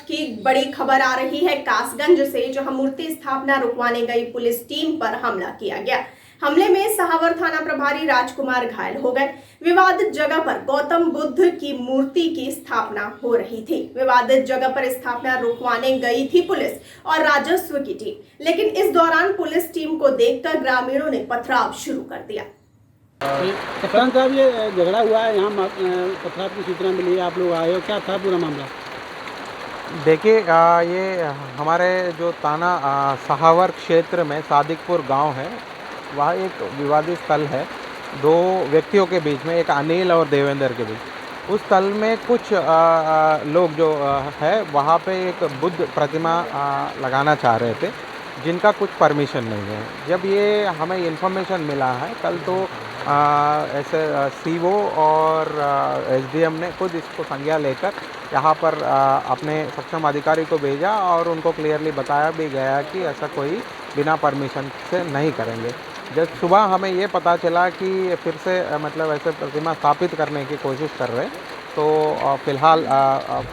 की बड़ी खबर आ रही है कासगंज से, जहां मूर्ति स्थापना रुकवाने गई पुलिस टीम पर हमला किया गया। हमले में सहावर थाना प्रभारी राजकुमार घायल हो गए। विवादित जगह पर गौतम बुद्ध की मूर्ति की स्थापना हो रही थी। विवादित जगह पर स्थापना रुकवाने गई थी पुलिस और राजस्व की टीम, लेकिन इस दौरान पुलिस टीम को देखकर ग्रामीणों ने पथराव शुरू कर दिया। कप्तान साहब, ये झगड़ा हुआ है, यहाँ पथराव की सूचना मिली है, आप लोग आए हो, क्या था पूरा मामला? देखिए, ये हमारे जो ताना सहावर क्षेत्र में सादिकपुर गांव है, वहाँ एक विवादित स्थल है दो व्यक्तियों के बीच में, एक अनिल और देवेंद्र के बीच। उस स्थल में कुछ लोग जो है वहाँ पे एक बुद्ध प्रतिमा लगाना चाह रहे थे, जिनका कुछ परमिशन नहीं है। जब ये हमें इन्फॉर्मेशन मिला है कल, तो ऐसे सीओ और एसडीएम ने खुद इसको संज्ञान लेकर यहाँ पर अपने सक्षम अधिकारी को भेजा और उनको क्लियरली बताया भी गया कि ऐसा कोई बिना परमिशन से नहीं करेंगे। जब सुबह हमें ये पता चला कि फिर से मतलब ऐसे प्रतिमा स्थापित करने की कोशिश कर रहे, तो फिलहाल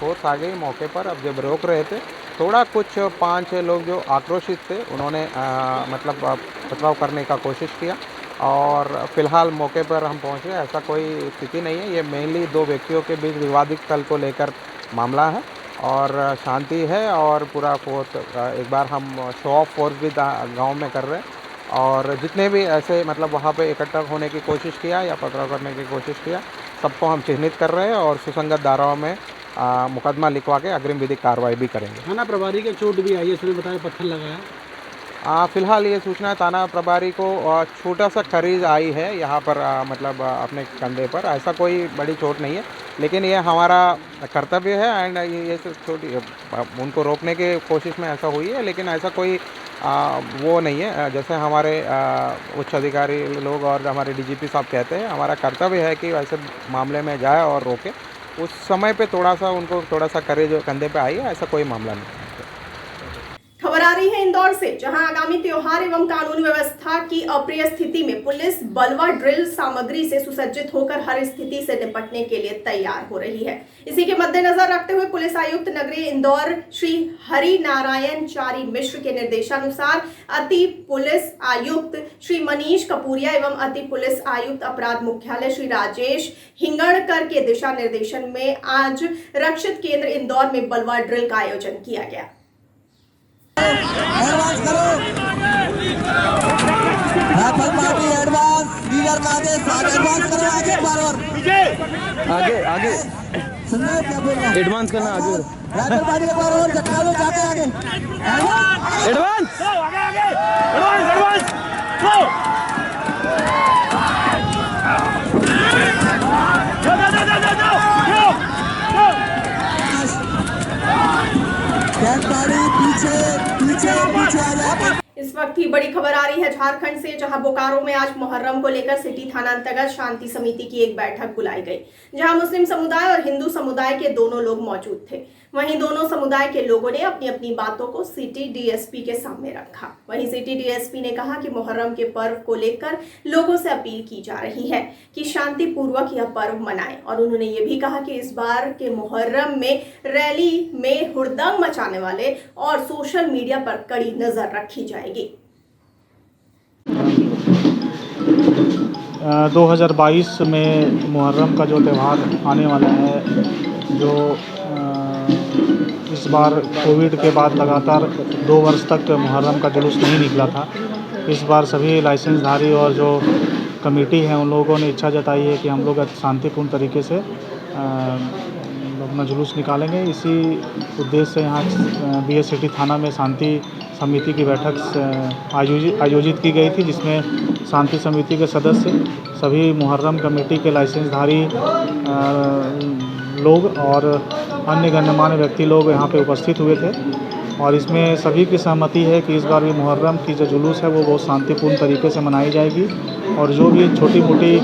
फोर्स आ गई मौके पर। अब जब रोक रहे थे, थोड़ा कुछ 5-6 लोग जो आक्रोशित थे, उन्होंने मतलब पथराव करने का कोशिश किया और फिलहाल मौके पर हम पहुंचे। ऐसा कोई स्थिति नहीं है, ये मेनली दो व्यक्तियों के बीच विवादित स्थल को लेकर मामला है और शांति है। और पूरा फोर्स, एक बार हम शो ऑफ फोर्स भी गांव में कर रहे हैं और जितने भी ऐसे मतलब वहाँ पे इकट्ठा होने की कोशिश किया या पथराव करने की कोशिश किया, सबको हम चिन्हित कर रहे हैं और सुसंगत धाराओं में मुकदमा लिखवा के अग्रिम विधिक कार्रवाई भी करेंगे। थाना प्रभारी के चोट भी आई है, इसने बताया पत्थर लगाया। फिलहाल ये सूचना थाना प्रभारी को छोटा सा खरीज आई है यहाँ पर, मतलब अपने कंधे पर। ऐसा कोई बड़ी चोट नहीं है, लेकिन ये हमारा कर्तव्य है एंड ये छोटी उनको रोकने की कोशिश में ऐसा हुई है, लेकिन ऐसा कोई वो नहीं है। जैसे हमारे उच्च अधिकारी लोग और हमारे डीजीपी साहब कहते हैं, हमारा कर्तव्य है कि ऐसे मामले में जाए और रोके। उस समय पे थोड़ा सा करेज कंधे पे आई है, ऐसा कोई मामला नहीं। खबर आ रही है इंदौर से, जहां आगामी त्योहार एवं कानून व्यवस्था की अप्रिय स्थिति में पुलिस बलवा ड्रिल सामग्री से सुसज्जित होकर हर स्थिति से निपटने के लिए तैयार हो रही है। इसी के मद्देनजर रखते हुए पुलिस आयुक्त नगरीय इंदौर श्री हरि नारायण चारी मिश्र के निर्देशानुसार अति पुलिस आयुक्त श्री मनीष कपूरिया एवं अति पुलिस आयुक्त अपराध मुख्यालय श्री राजेश हिंगणकर के दिशा निर्देशन में आज रक्षित केंद्र इंदौर में बलवा ड्रिल का आयोजन किया गया। एडवांस करो, राइफल पार्टी एडवांस, लीडर का आदेश, एडवांस करो, आगे बार आगे सुनिए क्या बोल रहा हूं, एडवांस करना आगे, राइफल पार्टी के बार और झटका लो, जाके आगे एडवांस पीछे आ जाए। इस वक्त की बड़ी खबर आ रही है झारखंड से, जहां बोकारो में आज मुहर्रम को लेकर सिटी थाना अंतर्गत शांति समिति की एक बैठक बुलाई गई, जहां मुस्लिम समुदाय और हिंदू समुदाय के दोनों लोग मौजूद थे। वहीं दोनों समुदाय के लोगों ने अपनी अपनी बातों को सिटी डीएसपी के सामने रखा। वहीं सिटी डीएसपी ने कहा कि मुहर्रम के पर्व को लेकर लोगों से अपील की जा रही है कि शांतिपूर्वक यह पर्व मनाएं, और उन्होंने ये भी कहा कि इस बार के मुहर्रम में रैली में हुड़दंग मचाने वाले और सोशल मीडिया पर कड़ी नजर रखी जाएगी। 2022 में मुहर्रम का जो त्यौहार आने वाला है, जो इस बार कोविड के बाद लगातार 2 वर्ष तक मुहर्रम का जुलूस नहीं निकला था। इस बार सभी लाइसेंसधारी और जो कमेटी है उन लोगों ने इच्छा जताई है कि हम लोग शांतिपूर्ण तरीके से अपना जुलूस निकालेंगे। इसी उद्देश्य से यहाँ बीएस सिटी थाना में शांति समिति की बैठक आयोजित की गई थी, जिसमें शांति समिति के सदस्य, सभी मुहर्रम कमेटी के लाइसेंसधारी लोग और अन्य गण्यमान्य व्यक्ति लोग यहाँ पे उपस्थित हुए थे। और इसमें सभी की सहमति है कि इस बार भी मुहर्रम की जो जुलूस है वो बहुत शांतिपूर्ण तरीके से मनाई जाएगी, और जो भी छोटी मोटी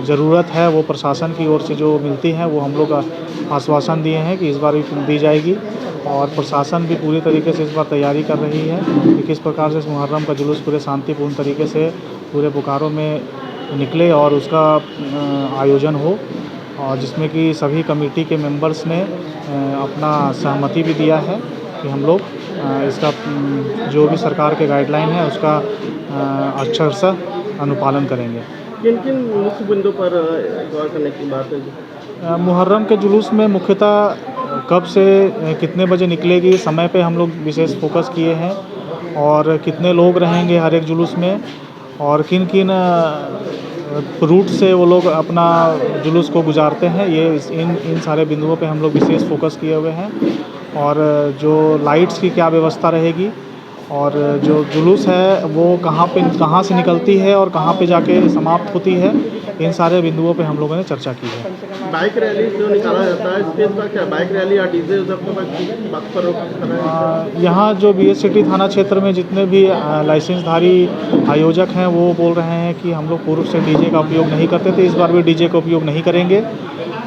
ज़रूरत है वो प्रशासन की ओर से जो मिलती है वो हम लोग आश्वासन दिए हैं कि इस बार भी दी जाएगी। और प्रशासन भी पूरी तरीके से इस बार तैयारी कर रही है कि किस प्रकार से इस मुहर्रम का जुलूस पूरे शांतिपूर्ण तरीके से पूरे बोकारो में निकले और उसका आयोजन हो। और जिसमें कि सभी कमेटी के मेंबर्स ने अपना सहमति भी दिया है कि हम लोग इसका जो भी सरकार के गाइडलाइन है उसका अक्षरशः अनुपालन करेंगे। किन किन मुख्य बिंदुओं पर गौर करने की बात है? मुहर्रम के जुलूस में मुख्यतः कब से कितने बजे निकलेगी, समय पे हम लोग विशेष फोकस किए हैं और कितने लोग रहेंगे हर एक जुलूस में और किन किन रूट से वो लोग अपना जुलूस को गुजारते हैं, ये इन सारे बिंदुओं पे हम लोग विशेष फोकस किए हुए हैं। और जो लाइट्स की क्या व्यवस्था रहेगी और जो जुलूस है वो कहाँ से निकलती है और कहाँ पे जाके समाप्त होती है, इन सारे बिंदुओं पे हम लोगों ने चर्चा की है। बाइक रैली जो निकाला जाता है इसके बाद क्या बाइक रैली या डीजे बात पर रोक? यहाँ जो BH सिटी थाना क्षेत्र में जितने भी लाइसेंसधारी आयोजक हैं वो बोल रहे हैं कि हम लोग पूर्व से डीजे का उपयोग नहीं करते थे, इस बार भी डीजे का उपयोग नहीं करेंगे।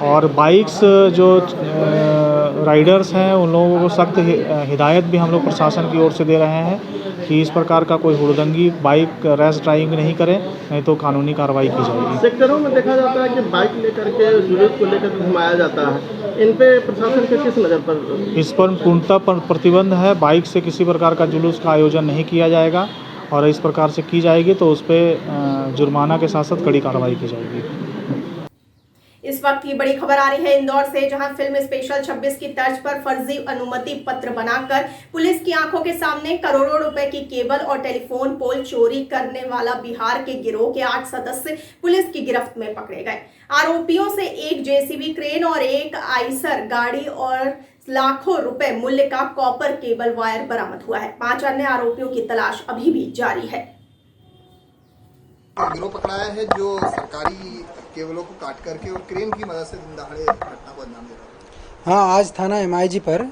और बाइक्स जो राइडर्स हैं उन लोगों को सख्त हिदायत भी हम लोग प्रशासन की ओर से दे रहे हैं कि इस प्रकार का कोई हुड़दंगी बाइक रैश ड्राइविंग नहीं करें, नहीं तो कानूनी कार्रवाई की जाएगी। सेक्टरों में देखा जाता है कि बाइक लेकर के जुलूस को लेकर घुमाया जाता है, इन पे प्रशासन के किस नज़र पर? इस पर पूर्णतः प्रतिबंध है। बाइक से किसी प्रकार का जुलूस का आयोजन नहीं किया जाएगा और इस प्रकार से की जाएगी तो उस पर जुर्माना के साथ साथ कड़ी कार्रवाई की जाएगी। इस वक्त की बड़ी खबर आ रही है इंदौर से, जहां फिल्म स्पेशल 26 की तर्ज पर फर्जी अनुमति पत्र बनाकर पुलिस की आंखों के सामने करोड़ों रुपए की केबल और टेलीफोन पोल चोरी करने वाला बिहार के गिरोह के 8 सदस्य पुलिस की गिरफ्त में पकड़े गए। आरोपियों से एक JCB क्रेन और एक आइसर गाड़ी और लाखों रुपए मूल्य का कॉपर केबल वायर बरामद हुआ है। 5 अन्य आरोपियों की तलाश अभी भी जारी है। गिरोह पकड़ाया है जो सरकारी केबलों को काट करके और क्रेन की मदद से दिन दहाड़े घटना को अंजाम दे रहा है। हाँ, आज थाना MIG पर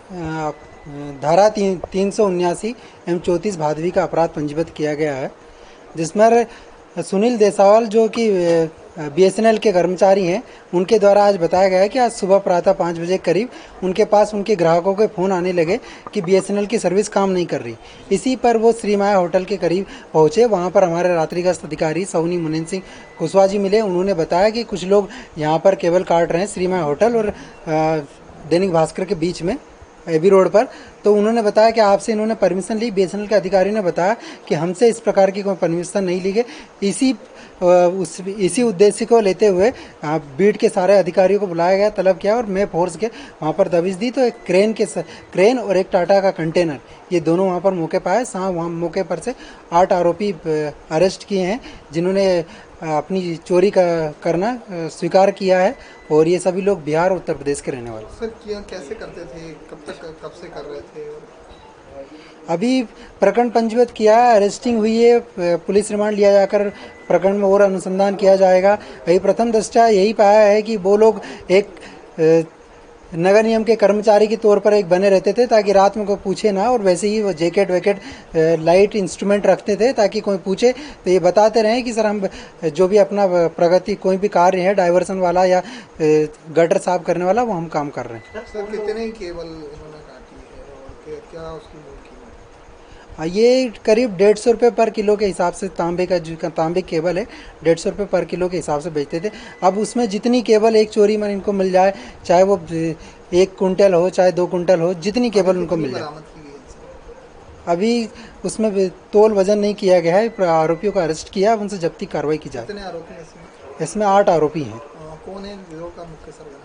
धारा 379 एवं 34 भादवी का अपराध पंजीबद्ध किया गया है, जिसमें सुनील देसावल जो कि BSNL के कर्मचारी हैं, उनके द्वारा आज बताया गया है कि आज सुबह प्रातः 5 बजे के करीब उनके पास उनके ग्राहकों के फ़ोन आने लगे कि BSNL की सर्विस काम नहीं कर रही। इसी पर वो श्री माया होटल के करीब पहुंचे। वहां पर हमारे रात्रिगस्त अधिकारी सौनी मुनीन सिंह कुशवाहा जी मिले। उन्होंने बताया कि कुछ लोग यहां पर केबल काट रहे हैं श्री माया होटल और दैनिक भास्कर के बीच में AB रोड पर। तो उन्होंने बताया कि आपसे इन्होंने परमिशन ली। BSNL के अधिकारी ने बताया कि हमसे इस प्रकार की कोई परमिशन नहीं ली गई। इसी उद्देश्य को लेते हुए बीट के सारे अधिकारियों को बुलाया गया, तलब किया और मैं फोर्स के वहाँ पर दबिश दी। तो एक क्रेन और एक टाटा का कंटेनर, ये दोनों वहाँ पर मौके पाए। वहाँ मौके पर से 8 आरोपी अरेस्ट किए हैं, जिन्होंने अपनी चोरी करना स्वीकार किया है और ये सभी लोग बिहार और उत्तर प्रदेश के रहने वाले। सर कैसे करते थे, कब से कर रहे थे? अभी प्रकरण पंजीबद्ध किया है, अरेस्टिंग हुई है, पुलिस रिमांड लिया जाकर प्रकरण में और अनुसंधान किया जाएगा। अभी प्रथम दृष्टया यही पाया है कि वो लोग एक नगर निगम के कर्मचारी के तौर पर एक बने रहते थे ताकि रात में कोई पूछे ना, और वैसे ही वो जैकेट वैकेट लाइट इंस्ट्रूमेंट रखते थे ताकि कोई पूछे तो ये बताते रहे कि सर हम जो भी अपना प्रगति कोई भी कार्य है डाइवर्सन वाला या गटर साफ करने वाला वो हम काम कर रहे हैं। सर कितने केबल इन्होंने काटी है और क्या उसकी मूल कीमत? ये करीब 150 रुपये पर किलो के हिसाब से तांबे केबल है, 150 रुपये पर किलो के हिसाब से बेचते थे। अब उसमें जितनी केबल एक चोरी में इनको मिल जाए, चाहे वो 1 कुंटल हो चाहे 2 कुंटल हो, जितनी केबल उनको मिल जाए। अभी उसमें तोल वजन नहीं किया गया है, आरोपियों को अरेस्ट किया, उनसे जब्ती कार्रवाई की जाए। कितने आरोपी हैं इसमें 8 आरोपी हैं। कौन है गिरोह का मुख्य सरगना?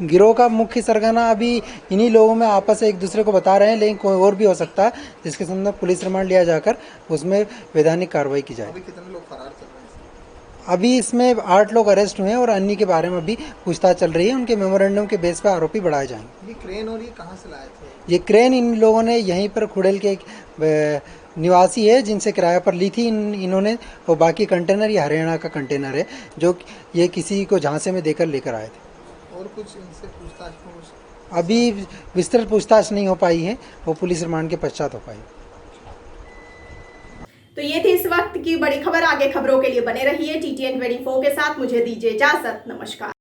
गिरोह का मुख्य सरगना अभी इन्हीं लोगों में आपस में एक दूसरे को बता रहे हैं, लेकिन कोई और भी हो सकता है, जिसके संबंध में पुलिस रिमांड लिया जाकर उसमें वैधानिक कार्रवाई की जाए। अभी कितने लोग फरार चल रहे हैं? अभी इसमें 8 लोग अरेस्ट हुए हैं और अन्य के बारे में भी पूछताछ चल रही है। उनके मेमोरेंडम के बेस पर आरोपी बढ़ाए जाएंगे। ये क्रेन और ये कहाँ से लाए थे? ये क्रेन इन लोगों ने यहीं पर खुड़ेल के निवासी है जिनसे किराए पर ली थी इन्होंने, और बाकी कंटेनर ये हरियाणा का कंटेनर है जो ये किसी को झांसे में देकर लेकर आए थे। और कुछ इनसे पूछताछ अभी विस्तृत पूछताछ नहीं हो पाई है, वो पुलिस रिमांड के पश्चात हो पाई। तो ये थी इस वक्त की बड़ी खबर। आगे खबरों के लिए बने रहिए TTN 24 के साथ। मुझे दीजिए इजाजत, नमस्कार।